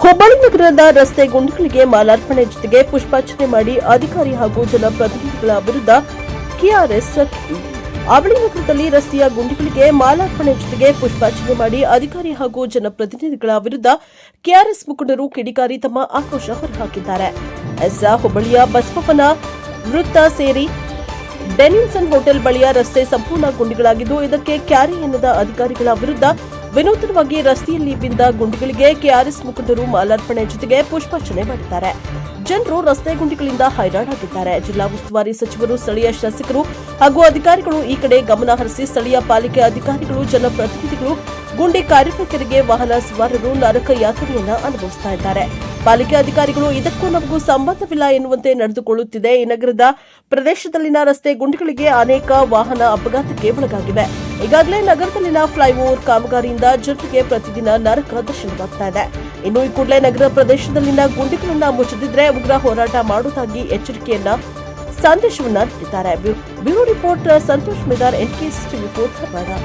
ಹುಬ್ಬಳ್ಳಿ ನಗರದ ರಸ್ತೆ ಗುಂಡಿಗಳಿಗೆ ಮಾಲಾರ್ಪಣೆ ಜೊತೆಗೆ ಪುಷ್ಪಾರ್ಚನೆ ಮಾಡಿ ಅಧಿಕಾರಿ ಹಾಗೂ ಜನಪ್ರತಿನಿಧಿಗಳ ವಿರುದ್ಧ ಕೆಆರ್ಎಸ್ ಅವಳಿ ನಗರದಲ್ಲಿ ರಸ್ತೆಯ ಗುಂಡಿಗಳಿಗೆ ಮಾಲಾರ್ಪಣೆ ಜೊತೆಗೆ ಪುಷ್ಪಾರ್ಚನೆ ಮಾಡಿ ಅಧಿಕಾರಿ ಹಾಗೂ ಜನಪ್ರತಿನಿಧಿಗಳ ವಿರುದ್ಧ ಕೆಆರ್ಎಸ್ ಮುಖಂಡರು ಕಿಡಿಕಾರಿ ತಮ್ಮ ಆಕ್ರೋಶ ಹೊರಹಾಕಿದ್ದಾರೆ. ಹುಬ್ಬಳ್ಳಿಯ ಬಸವನ ವೃತ್ತ ಸೇರಿ ಡೆನಿನ್ಸನ್ ಹೋಟೆಲ್ ಬಳಿಯ ರಸ್ತೆ ಸಂಪೂರ್ಣ ಗುಂಡಿಗಳಾಗಿದ್ದು, ಇದಕ್ಕೆ ಕ್ಯಾರಿ ಎನ್ನದ ಅಧಿಕಾರಿಗಳ ವಿರುದ್ಧ ವಿನೂತನವಾಗಿ ರಸ್ತೆಯಲ್ಲಿ ಬಿದ್ದ ಗುಂಡಿಗಳಿಗೆ ಕೆಆರ್ಎಸ್ ಮುಖಂಡರು ಮಾಲಾರ್ಪಣೆ ಜೊತೆಗೆ ಪುಷ್ಪಾರ್ಚನೆ ಮಾಡಿದ್ದಾರೆ. ಜನರು ರಸ್ತೆ ಗುಂಡಿಗಳಿಂದ ಹೈರಾಣಾಗಿದ್ದಾರೆ. ಜಿಲ್ಲಾ ಉಸ್ತುವಾರಿ ಸಚಿವರು, ಸ್ಥಳೀಯ ಶಾಸಕರು ಹಾಗೂ ಅಧಿಕಾರಿಗಳು ಈ ಕಡೆ ಗಮನ ಹರಿಸಿ ಸ್ಥಳೀಯ ಪಾಲಿಕೆ ಅಧಿಕಾರಿಗಳು, ಜನಪ್ರತಿನಿಧಿಗಳು ಗುಂಡಿ ಕಾರ್ಮಿಕರಿಗೆ ವಾಹನ ಸವಾರರು ನರಕ ಯಾತನೆಯನ್ನ ಅನುಭವಿಸ್ತಾ ಇದ್ದಾರೆ. ಪಾಲಿಕೆ ಅಧಿಕಾರಿಗಳು ಇದಕ್ಕೂ ನಮಗೂ ಸಂಬಂಧವಿಲ್ಲ ಎನ್ನುವಂತೆ ನಡೆದುಕೊಳ್ಳುತ್ತಿದೆ. ಈ ನಗರದ ಪ್ರದೇಶದಲ್ಲಿನ ರಸ್ತೆ ಗುಂಡಿಗಳಿಗೆ ಅನೇಕ ವಾಹನ ಅಪಘಾತಕ್ಕೆ ಒಳಗಾಗಿವೆ. ಈಗಾಗಲೇ ನಗರದಲ್ಲಿನ ಫ್ಲೈಓವರ್ ಕಾಮಗಾರಿಯಿಂದ ಜನರಿಗೆ ಪ್ರತಿದಿನ ನರಕ ದರ್ಶನವಾಗ್ತಾ ಇದೆ. ಇನ್ನು ಈ ಕೂಡಲೇ ನಗರ ಪ್ರದೇಶದಲ್ಲಿನ ಗುಂಡಿಗಳನ್ನ ಮುಚ್ಚದಿದ್ರೆ ಉಗ್ರ ಹೋರಾಟ ಮಾಡುವುದಾಗಿ ಎಚ್ಚರಿಕೆಯನ್ನ ಸಂದೇಶವನ್ನ ನೀಡಿದ್ದಾರೆ. Bureau report Santosh Midar, NKS TV4 Dharwad.